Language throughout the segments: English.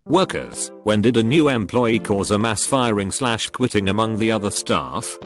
Workers, when did a new employee cause a mass firing / quitting among the other staff?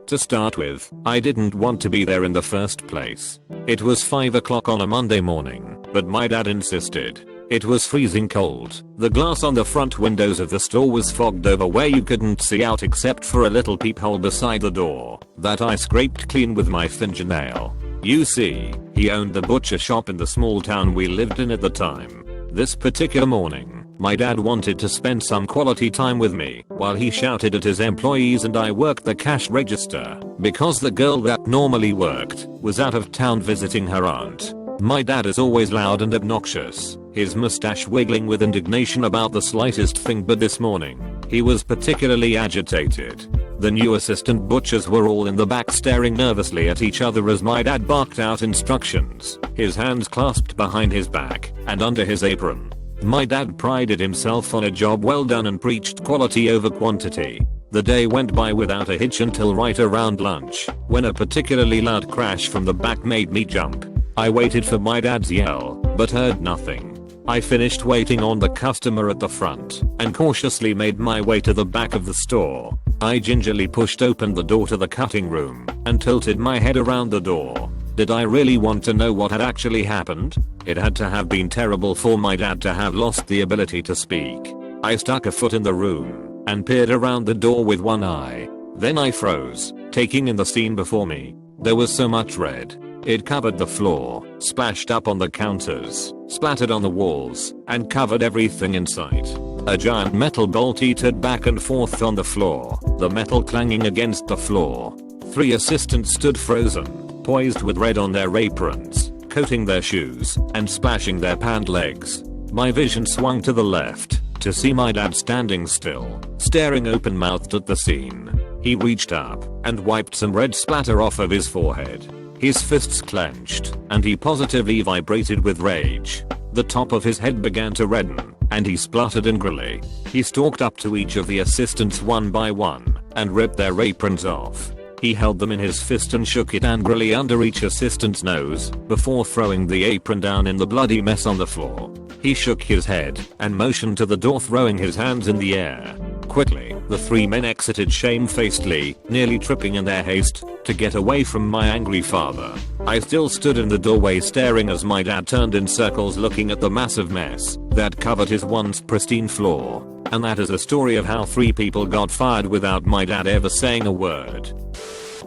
To start with, I didn't want to be there in the first place. It was 5 o'clock on a Monday morning, but my dad insisted. It was freezing cold. The glass on the front windows of the store was fogged over where you couldn't see out except for a little peephole beside the door that I scraped clean with my fingernail. You see, he owned the butcher shop in the small town we lived in at the time. This particular morning, my dad wanted to spend some quality time with me while he shouted at his employees and I worked the cash register because the girl that normally worked was out of town visiting her aunt. My dad is always loud and obnoxious, his mustache wiggling with indignation about the slightest thing, but this morning, he was particularly agitated. The new assistant butchers were all in the back staring nervously at each other as my dad barked out instructions, his hands clasped behind his back and under his apron. My dad prided himself on a job well done and preached quality over quantity. The day went by without a hitch until right around lunch, when a particularly loud crash from the back made me jump. I waited for my dad's yell, but heard nothing. I finished waiting on the customer at the front and cautiously made my way to the back of the store. I gingerly pushed open the door to the cutting room and tilted my head around the door. Did I really want to know what had actually happened? It had to have been terrible for my dad to have lost the ability to speak. I stuck a foot in the room and peered around the door with one eye. Then I froze, taking in the scene before me. There was so much red. It covered the floor, splashed up on the counters, splattered on the walls, and covered everything in sight. A giant metal bolt teetered back and forth on the floor, the metal clanging against the floor. 3 assistants stood frozen, poised with red on their aprons, coating their shoes, and splashing their pant legs. My vision swung to the left, to see my dad standing still, staring open-mouthed at the scene. He reached up and wiped some red splatter off of his forehead. His fists clenched, and he positively vibrated with rage. The top of his head began to redden, and he spluttered angrily. He stalked up to each of the assistants one by one, and ripped their aprons off. He held them in his fist and shook it angrily under each assistant's nose, before throwing the apron down in the bloody mess on the floor. He shook his head, and motioned to the door, throwing his hands in the air. Quickly, the 3 men exited shamefacedly, nearly tripping in their haste to get away from my angry father. I still stood in the doorway staring as my dad turned in circles looking at the massive mess that covered his once pristine floor. And that is a story of how 3 people got fired without my dad ever saying a word.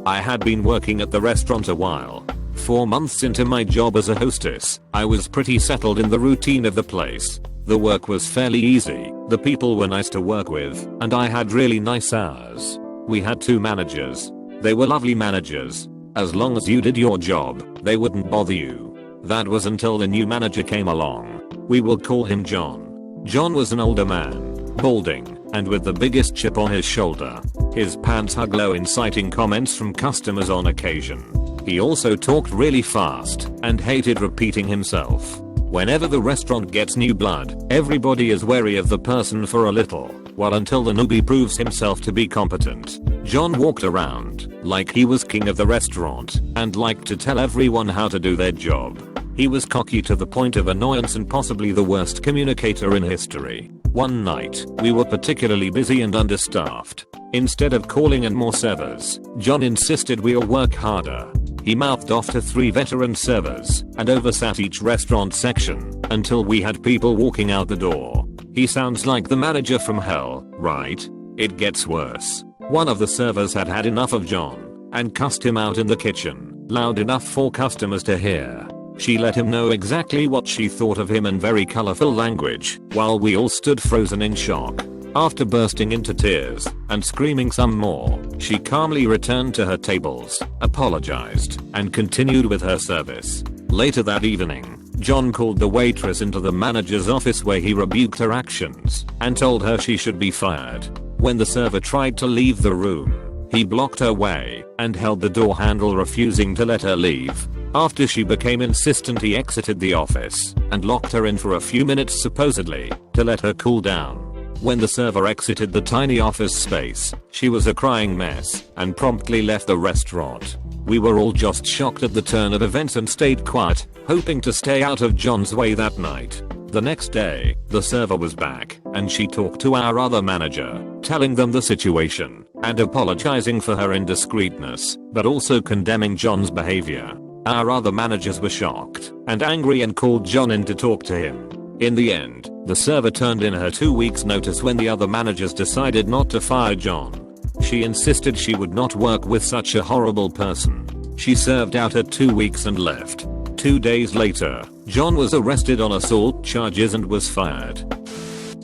I had been working at the restaurant a while. 4 months into my job as a hostess, I was pretty settled in the routine of the place. The work was fairly easy, the people were nice to work with, and I had really nice hours. We had 2 managers. They were lovely managers. As long as you did your job, they wouldn't bother you. That was until the new manager came along. We will call him John. John was an older man, balding, and with the biggest chip on his shoulder. His pants hung low, inciting comments from customers on occasion. He also talked really fast and hated repeating himself. Whenever the restaurant gets new blood, everybody is wary of the person for a little, while until the newbie proves himself to be competent. John walked around like he was king of the restaurant and liked to tell everyone how to do their job. He was cocky to the point of annoyance and possibly the worst communicator in history. One night, we were particularly busy and understaffed. Instead of calling in more servers, John insisted we'll work harder. He mouthed off to 3 veteran servers and oversat each restaurant section until we had people walking out the door. He sounds like the manager from hell, right? It gets worse. One of the servers had had enough of John and cussed him out in the kitchen, loud enough for customers to hear. She let him know exactly what she thought of him in very colorful language, while we all stood frozen in shock. After bursting into tears and screaming some more, she calmly returned to her tables, apologized, and continued with her service. Later that evening, John called the waitress into the manager's office where he rebuked her actions and told her she should be fired. When the server tried to leave the room, he blocked her way and held the door handle, refusing to let her leave. After she became insistent, he exited the office and locked her in for a few minutes, supposedly to let her cool down. When the server exited the tiny office space, she was a crying mess and promptly left the restaurant. We were all just shocked at the turn of events and stayed quiet, hoping to stay out of John's way that night. The next day, the server was back, and she talked to our other manager, telling them the situation, and apologizing for her indiscreetness, but also condemning John's behavior. Our other managers were shocked and angry and called John in to talk to him. In the end, the server turned in her 2 weeks notice when the other managers decided not to fire John. She insisted she would not work with such a horrible person. She served out her 2 weeks and left. 2 days later, John was arrested on assault charges and was fired.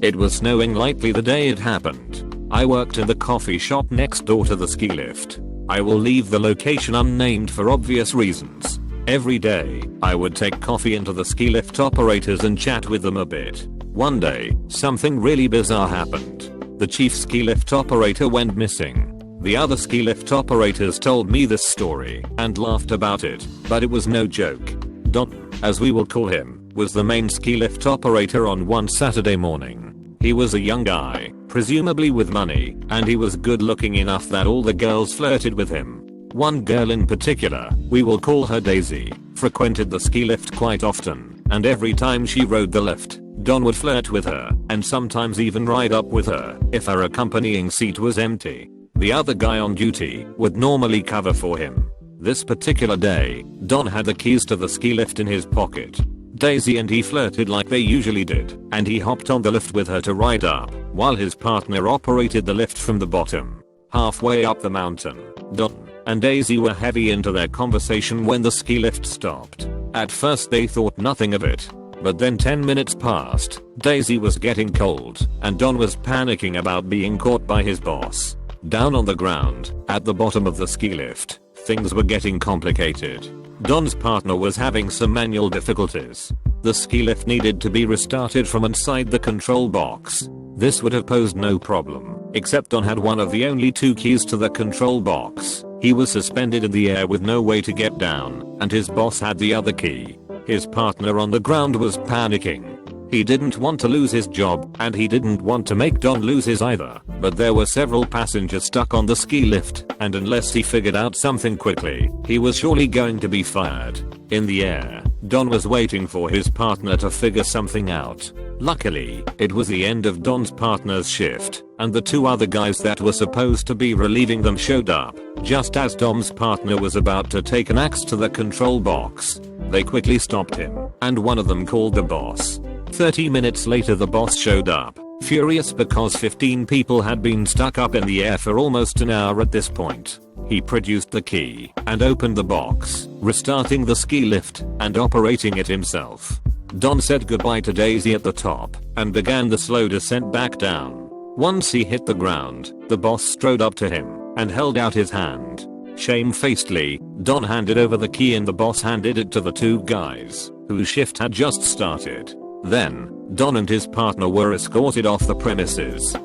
It was snowing lightly the day it happened. I worked in the coffee shop next door to the ski lift. I will leave the location unnamed for obvious reasons. Every day, I would take coffee into the ski lift operators and chat with them a bit. One day, something really bizarre happened. The chief ski lift operator went missing. The other ski lift operators told me this story and laughed about it, but it was no joke. Don, as we will call him, was the main ski lift operator on one Saturday morning. He was a young guy, presumably with money, and he was good looking enough that all the girls flirted with him. One girl in particular, we will call her Daisy, frequented the ski lift quite often, and every time she rode the lift, Don would flirt with her, and sometimes even ride up with her, if her accompanying seat was empty. The other guy on duty would normally cover for him. This particular day, Don had the keys to the ski lift in his pocket. Daisy and he flirted like they usually did, and he hopped on the lift with her to ride up, while his partner operated the lift from the bottom. Halfway up the mountain, Don and Daisy were heavy into their conversation when the ski lift stopped. At first they thought nothing of it, but then 10 minutes passed, Daisy was getting cold, and Don was panicking about being caught by his boss. Down on the ground, at the bottom of the ski lift, things were getting complicated. Don's partner was having some manual difficulties. The ski lift needed to be restarted from inside the control box. This would have posed no problem, except Don had one of the only 2 keys to the control box. He was suspended in the air with no way to get down, and his boss had the other key. His partner on the ground was panicking. He didn't want to lose his job, and he didn't want to make Don lose his either, but there were several passengers stuck on the ski lift, and unless he figured out something quickly, he was surely going to be fired. In the air, Don was waiting for his partner to figure something out. Luckily, it was the end of Don's partner's shift, and the 2 other guys that were supposed to be relieving them showed up, just as Don's partner was about to take an axe to the control box. They quickly stopped him, and one of them called the boss. 30 minutes later the boss showed up, furious because 15 people had been stuck up in the air for almost an hour at this point. He produced the key and opened the box, restarting the ski lift and operating it himself. Don said goodbye to Daisy at the top and began the slow descent back down. Once he hit the ground, the boss strode up to him and held out his hand. Shamefacedly, Don handed over the key and the boss handed it to the 2 guys, whose shift had just started. Then, Don and his partner were escorted off the premises.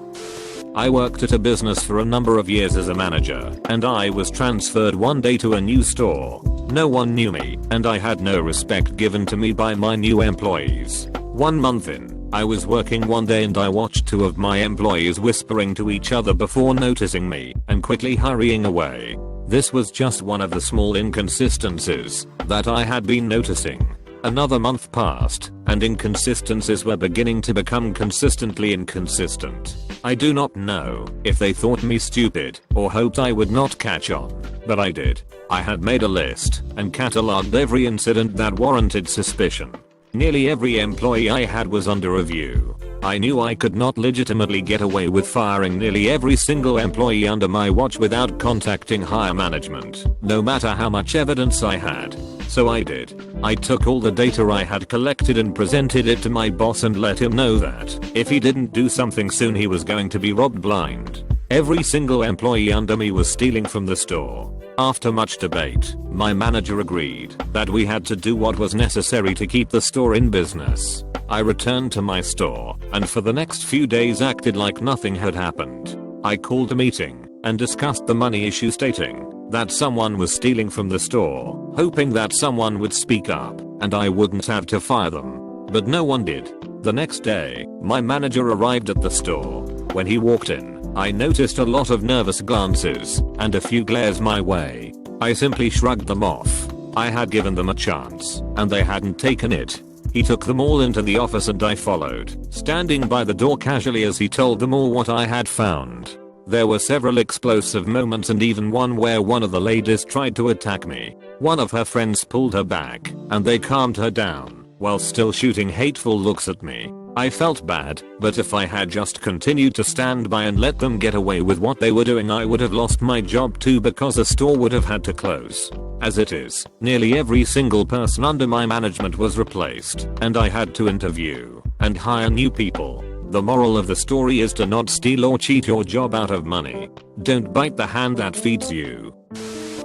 I worked at a business for a number of years as a manager, and I was transferred one day to a new store. No one knew me, and I had no respect given to me by my new employees. 1 month in, I was working one day and I watched 2 of my employees whispering to each other before noticing me and quickly hurrying away. This was just one of the small inconsistencies that I had been noticing. Another month passed, and inconsistencies were beginning to become consistently inconsistent. I do not know if they thought me stupid or hoped I would not catch on, but I did. I had made a list and catalogued every incident that warranted suspicion. Nearly every employee I had was under review. I knew I could not legitimately get away with firing nearly every single employee under my watch without contacting higher management, no matter how much evidence I had. So I did. I took all the data I had collected and presented it to my boss and let him know that if he didn't do something soon he was going to be robbed blind. Every single employee under me was stealing from the store. After much debate, my manager agreed that we had to do what was necessary to keep the store in business. I returned to my store and for the next few days acted like nothing had happened. I called a meeting and discussed the money issue, stating that someone was stealing from the store, hoping that someone would speak up and I wouldn't have to fire them. But no one did. The next day, my manager arrived at the store. When he walked in, I noticed a lot of nervous glances and a few glares my way. I simply shrugged them off. I had given them a chance, and they hadn't taken it. He took them all into the office and I followed, standing by the door casually as he told them all what I had found. There were several explosive moments and even one where one of the ladies tried to attack me. One of her friends pulled her back and they calmed her down while still shooting hateful looks at me. I felt bad, but if I had just continued to stand by and let them get away with what they were doing, I would have lost my job too because the store would have had to close. As it is, nearly every single person under my management was replaced, and I had to interview and hire new people. The moral of the story is to not steal or cheat your job out of money. Don't bite the hand that feeds you.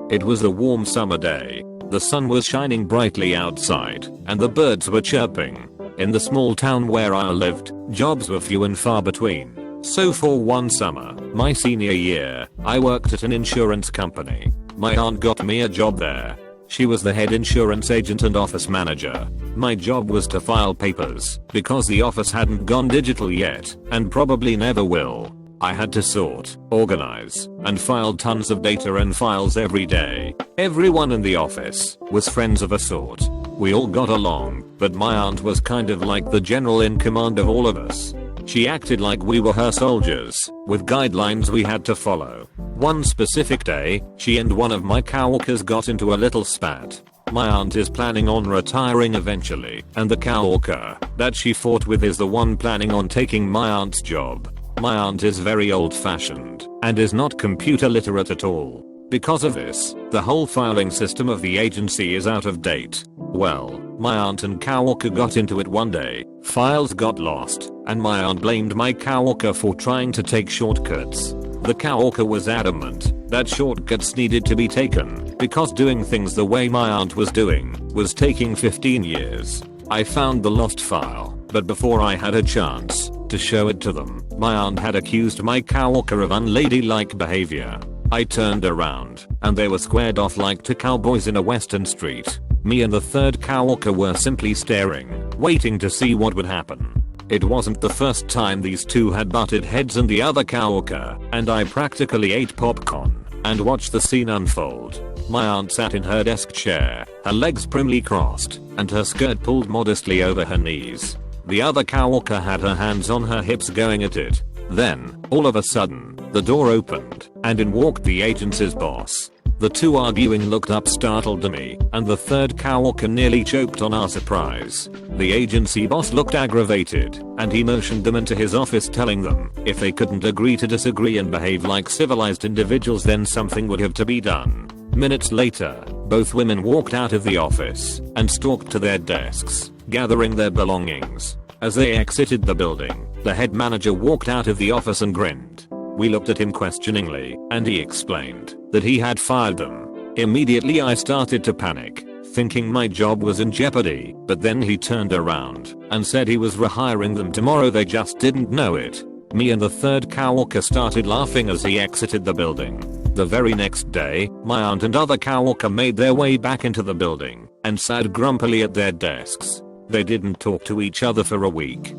It was a warm summer day. The sun was shining brightly outside, and the birds were chirping. In the small town where I lived, jobs were few and far between. So for one summer, my senior year, I worked at an insurance company. My aunt got me a job there. She was the head insurance agent and office manager. My job was to file papers, because the office hadn't gone digital yet, and probably never will. I had to sort, organize, and file tons of data and files every day. Everyone in the office was friends of a sort. We all got along, but my aunt was kind of like the general in command of all of us. She acted like we were her soldiers, with guidelines we had to follow. One specific day, she and one of my coworkers got into a little spat. My aunt is planning on retiring eventually, and the coworker that she fought with is the one planning on taking my aunt's job. My aunt is very old-fashioned and is not computer literate at all. Because of this, the whole filing system of the agency is out of date. Well, my aunt and coworker got into it one day, files got lost, and my aunt blamed my coworker for trying to take shortcuts. The coworker was adamant that shortcuts needed to be taken because doing things the way my aunt was doing was taking 15 years. I found the lost file, but before I had a chance to show it to them, my aunt had accused my coworker of unladylike behavior. I turned around, and they were squared off like two cowboys in a western street. Me and the third coworker were simply staring, waiting to see what would happen. It wasn't the first time these two had butted heads and the other coworker, and I practically ate popcorn and watched the scene unfold. My aunt sat in her desk chair, her legs primly crossed, and her skirt pulled modestly over her knees. The other coworker had her hands on her hips going at it. Then, all of a sudden, the door opened, and in walked the agency's boss. The two arguing looked up startled at me, and the third coworker nearly choked on our surprise. The agency boss looked aggravated, and he motioned them into his office telling them, if they couldn't agree to disagree and behave like civilized individuals then something would have to be done. Minutes later, both women walked out of the office, and stalked to their desks, gathering their belongings. As they exited the building, the head manager walked out of the office and grinned. We looked at him questioningly, and he explained that he had fired them. Immediately I started to panic, thinking my job was in jeopardy, but then he turned around and said he was rehiring them tomorrow, they just didn't know it. Me and the third coworker started laughing as he exited the building. The very next day, my aunt and other coworker made their way back into the building and sat grumpily at their desks. They didn't talk to each other for a week.